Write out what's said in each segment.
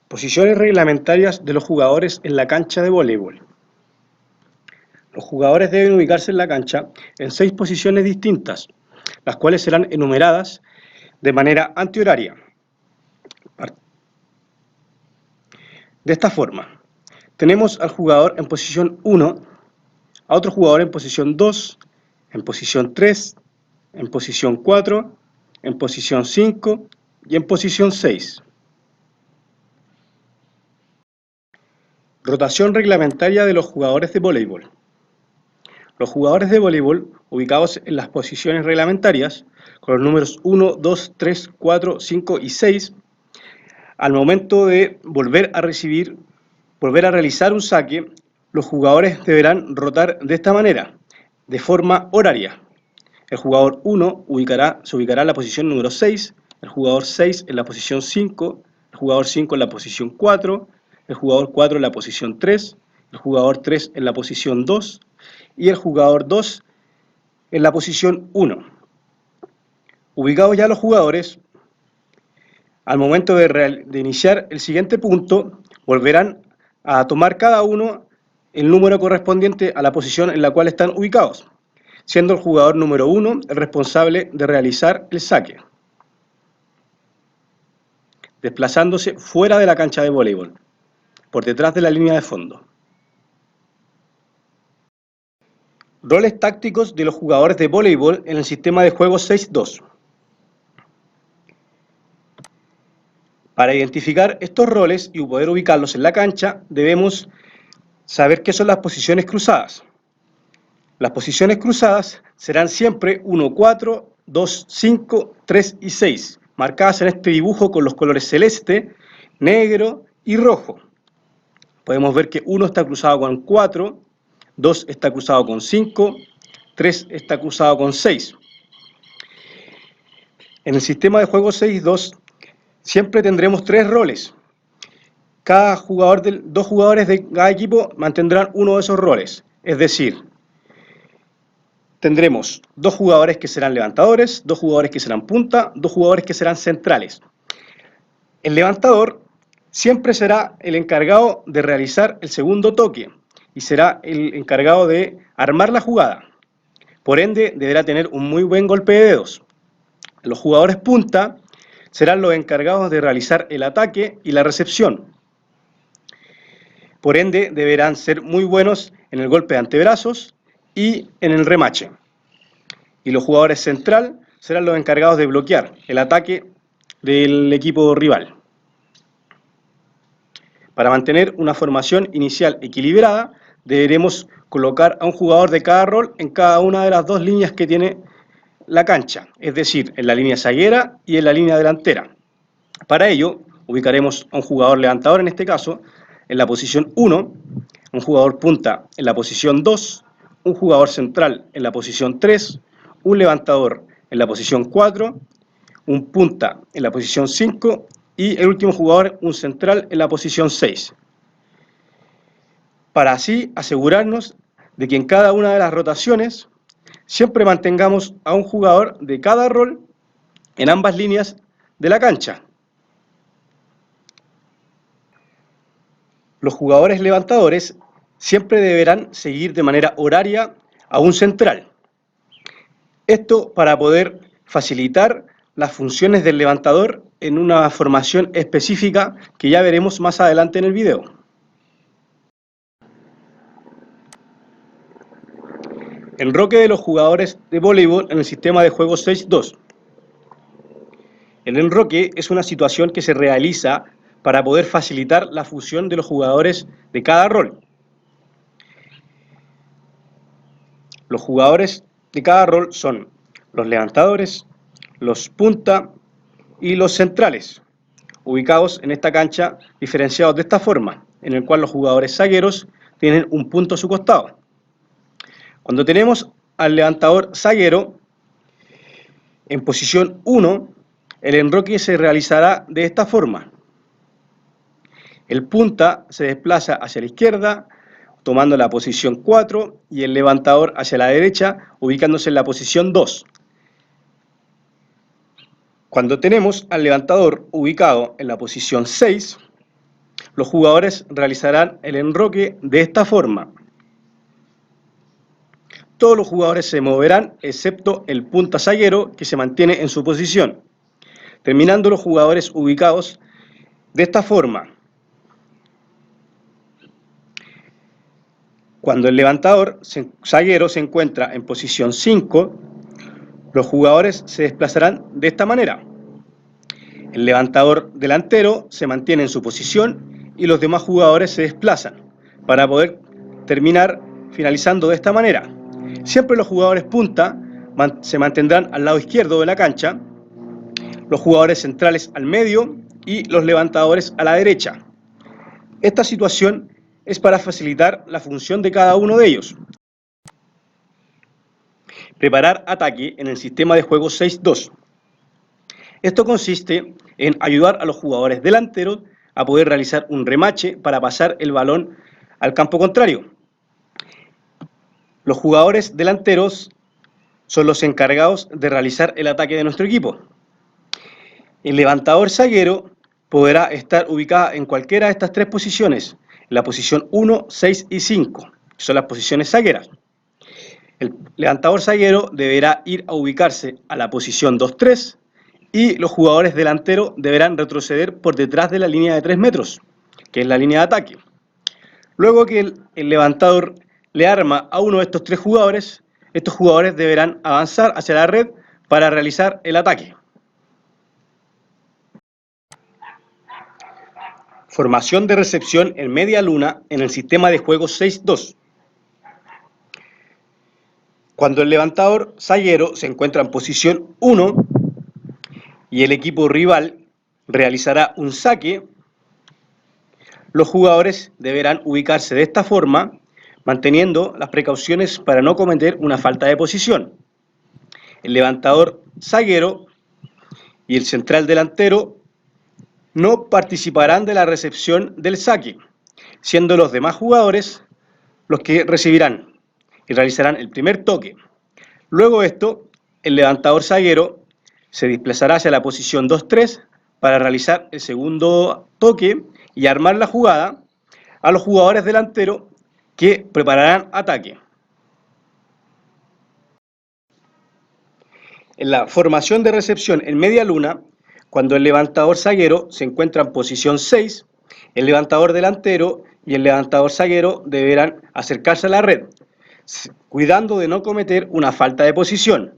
Posiciones reglamentarias de los jugadores en la cancha de voleibol. Los jugadores deben ubicarse en la cancha en 6 posiciones distintas, las cuales serán enumeradas de manera antihoraria. De esta forma, tenemos al jugador en posición 1, a otro jugador en posición 2, en posición 3, en posición 4, en posición 5 y en posición 6. Rotación reglamentaria de los jugadores de voleibol. Los jugadores de voleibol ubicados en las posiciones reglamentarias, con los números 1, 2, 3, 4, 5 y 6, al momento de volver a realizar un saque, los jugadores deberán rotar de esta manera, de forma horaria. El jugador 1 se ubicará en la posición número 6, el jugador 6 en la posición 5, el jugador 5 en la posición 4, el jugador 4 en la posición 3, el jugador 3 en la posición 2 y el jugador 2 en la posición 1. Ubicados ya los jugadores, al momento de iniciar el siguiente punto, volverán a tomar cada uno el número correspondiente a la posición en la cual están ubicados, siendo el jugador número 1 el responsable de realizar el saque, desplazándose fuera de la cancha de voleibol, por detrás de la línea de fondo. Roles tácticos de los jugadores de voleibol en el sistema de juego 6-2. Para identificar estos roles y poder ubicarlos en la cancha, debemos saber qué son las posiciones cruzadas. Las posiciones cruzadas serán siempre 1, 4, 2, 5, 3 y 6, marcadas en este dibujo con los colores celeste, negro y rojo. Podemos ver que 1 está cruzado con 4, 2 está cruzado con 5, 3 está cruzado con 6. En el sistema de juego 6-2 siempre tendremos 3 roles. Dos jugadores de cada equipo mantendrán uno de esos roles. Es decir, tendremos 2 jugadores que serán levantadores, 2 jugadores que serán punta, 2 jugadores que serán centrales. El levantador siempre será el encargado de realizar el segundo toque y será el encargado de armar la jugada. Por ende, deberá tener un muy buen golpe de dedos. Los jugadores punta serán los encargados de realizar el ataque y la recepción. Por ende, deberán ser muy buenos en el golpe de antebrazos y en el remache. Y los jugadores central serán los encargados de bloquear el ataque del equipo rival. Para mantener una formación inicial equilibrada, deberemos colocar a un jugador de cada rol en cada una de las 2 líneas que tiene la cancha, es decir, en la línea zaguera y en la línea delantera. Para ello, ubicaremos a un jugador levantador, en este caso, en la posición 1, un jugador punta en la posición 2, un jugador central en la posición 3, un levantador en la posición 4, un punta en la posición 5 y el último jugador, un central, en la posición 6. Para así asegurarnos de que en cada una de las rotaciones siempre mantengamos a un jugador de cada rol en ambas líneas de la cancha. Los jugadores levantadores siempre deberán seguir de manera horaria a un central. Esto para poder facilitar las funciones del levantador en una formación específica que ya veremos más adelante en el video. Enroque de los jugadores de voleibol en el sistema de juego 6-2. El enroque es una situación que se realiza para poder facilitar la fusión de los jugadores de cada rol. Los jugadores de cada rol son los levantadores, los punta y los centrales, ubicados en esta cancha diferenciados de esta forma, en el cual los jugadores zagueros tienen un punto a su costado. Cuando tenemos al levantador zaguero en posición 1, el enroque se realizará de esta forma. El punta se desplaza hacia la izquierda, tomando la posición 4, y el levantador hacia la derecha, ubicándose en la posición 2. Cuando tenemos al levantador ubicado en la posición 6, los jugadores realizarán el enroque de esta forma. Todos los jugadores se moverán excepto el punta zaguero, que se mantiene en su posición, terminando los jugadores ubicados de esta forma. Cuando el levantador zaguero se encuentra en posición 5, los jugadores se desplazarán de esta manera. El levantador delantero se mantiene en su posición y los demás jugadores se desplazan para poder terminar finalizando de esta manera. Siempre los jugadores punta se mantendrán al lado izquierdo de la cancha, los jugadores centrales al medio y los levantadores a la derecha. Esta situación es para facilitar la función de cada uno de ellos. Preparar ataque en el sistema de juego 6-2. Esto consiste en ayudar a los jugadores delanteros a poder realizar un remache para pasar el balón al campo contrario. Los jugadores delanteros son los encargados de realizar el ataque de nuestro equipo. El levantador zaguero podrá estar ubicado en cualquiera de estas tres posiciones, en la posición 1, 6 y 5, que son las posiciones zagueras. El levantador zaguero deberá ir a ubicarse a la posición 2-3 y los jugadores delanteros deberán retroceder por detrás de la línea de 3 metros, que es la línea de ataque. Luego que el levantador le arma a uno de estos tres jugadores, estos jugadores deberán avanzar hacia la red para realizar el ataque. Formación de recepción en media luna en el sistema de juego 6-2. Cuando el levantador zaguero se encuentra en posición 1 y el equipo rival realizará un saque, los jugadores deberán ubicarse de esta forma, manteniendo las precauciones para no cometer una falta de posición. El levantador zaguero y el central delantero no participarán de la recepción del saque, siendo los demás jugadores los que recibirán y realizarán el primer toque. Luego de esto, el levantador zaguero se desplazará hacia la posición 2-3 para realizar el segundo toque y armar la jugada a los jugadores delanteros que prepararán ataque. En la formación de recepción en media luna, cuando el levantador zaguero se encuentra en posición 6, el levantador delantero y el levantador zaguero deberán acercarse a la red, cuidando de no cometer una falta de posición.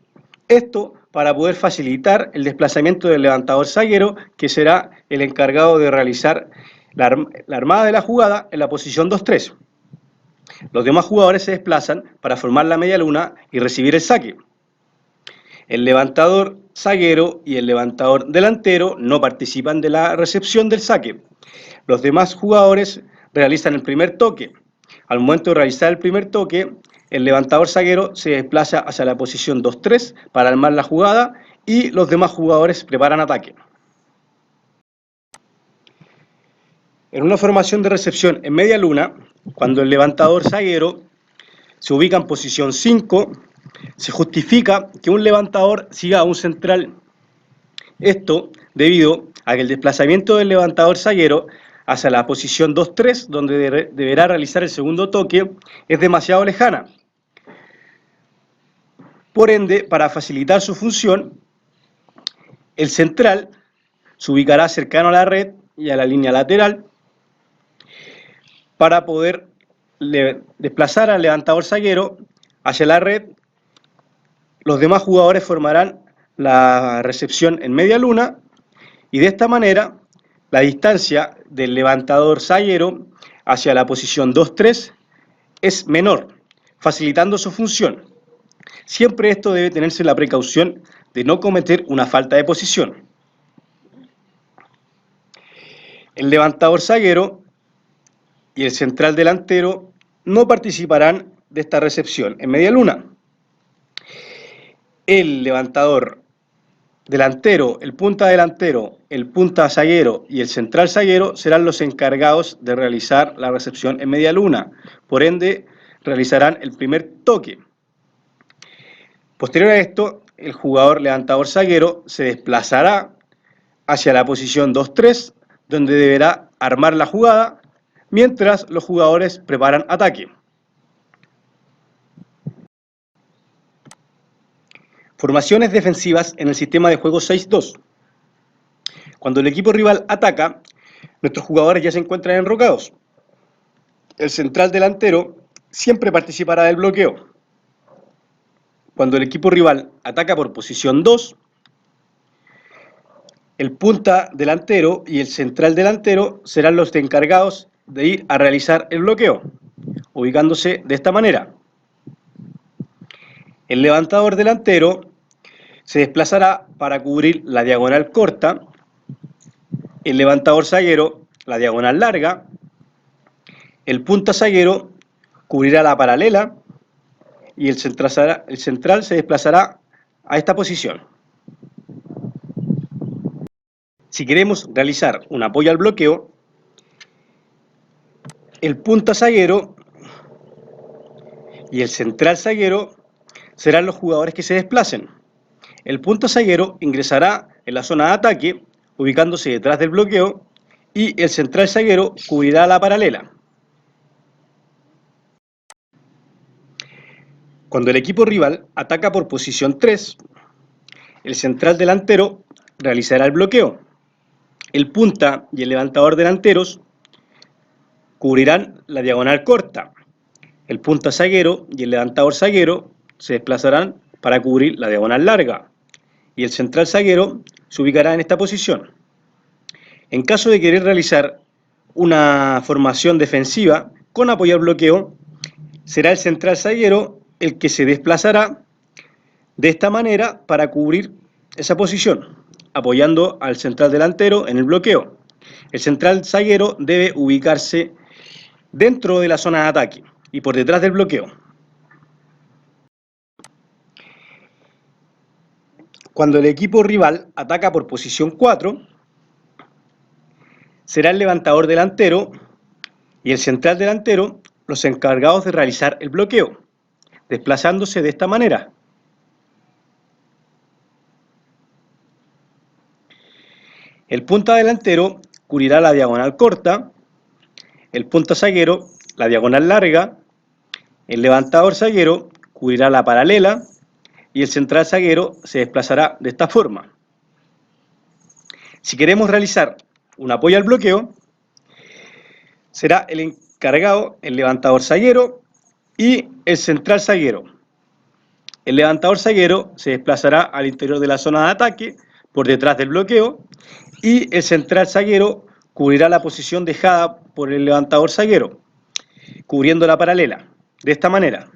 Esto para poder facilitar el desplazamiento del levantador zaguero, que será el encargado de realizar la armada de la jugada en la posición 2-3. Los demás jugadores se desplazan para formar la media luna y recibir el saque. El levantador zaguero y el levantador delantero no participan de la recepción del saque. Los demás jugadores realizan el primer toque. Al momento de realizar el primer toque, el levantador zaguero se desplaza hacia la posición 2-3 para armar la jugada y los demás jugadores preparan ataque. En una formación de recepción en media luna, cuando el levantador zaguero se ubica en posición 5, se justifica que un levantador siga a un central. Esto debido a que el desplazamiento del levantador zaguero hacia la posición 2-3, donde deberá realizar el segundo toque, es demasiado lejana. Por ende, para facilitar su función, el central se ubicará cercano a la red y a la línea lateral para poder desplazar al levantador zaguero hacia la red. Los demás jugadores formarán la recepción en media luna y de esta manera la distancia del levantador zaguero hacia la posición 2-3 es menor, facilitando su función. Siempre esto debe tenerse la precaución de no cometer una falta de posición. El levantador zaguero y el central delantero no participarán de esta recepción en media luna. El levantador delantero, el punta delantero, el punta zaguero y el central zaguero serán los encargados de realizar la recepción en media luna. Por ende, realizarán el primer toque. Posterior a esto, el jugador levantador zaguero se desplazará hacia la posición 2-3, donde deberá armar la jugada mientras los jugadores preparan ataque. Formaciones defensivas en el sistema de juego 6-2. Cuando el equipo rival ataca, nuestros jugadores ya se encuentran enrocados. El central delantero siempre participará del bloqueo. Cuando el equipo rival ataca por posición 2, el punta delantero y el central delantero serán los encargados de ir a realizar el bloqueo, ubicándose de esta manera. El levantador delantero se desplazará para cubrir la diagonal corta, el levantador zaguero la diagonal larga, el punta zaguero cubrirá la paralela y el central se desplazará a esta posición. Si queremos realizar un apoyo al bloqueo, el punta zaguero y el central zaguero serán los jugadores que se desplacen. El punta zaguero ingresará en la zona de ataque, ubicándose detrás del bloqueo, y el central zaguero cubrirá la paralela. Cuando el equipo rival ataca por posición 3, el central delantero realizará el bloqueo. El punta y el levantador delanteros cubrirán la diagonal corta. El punta zaguero y el levantador zaguero se desplazarán para cubrir la diagonal larga y el central zaguero se ubicará en esta posición. En caso de querer realizar una formación defensiva con apoyo al bloqueo, será el central zaguero el que se desplazará de esta manera para cubrir esa posición, apoyando al central delantero en el bloqueo. El central zaguero debe ubicarse dentro de la zona de ataque y por detrás del bloqueo. Cuando el equipo rival ataca por posición 4, será el levantador delantero y el central delantero los encargados de realizar el bloqueo, desplazándose de esta manera. El punta delantero cubrirá la diagonal corta, el punta zaguero la diagonal larga, el levantador zaguero cubrirá la paralela y el central zaguero se desplazará de esta forma. Si queremos realizar un apoyo al bloqueo, será el encargado el levantador zaguero y el central zaguero. El levantador zaguero se desplazará al interior de la zona de ataque por detrás del bloqueo y el central zaguero cubrirá la posición dejada por el levantador zaguero, cubriendo la paralela, de esta manera.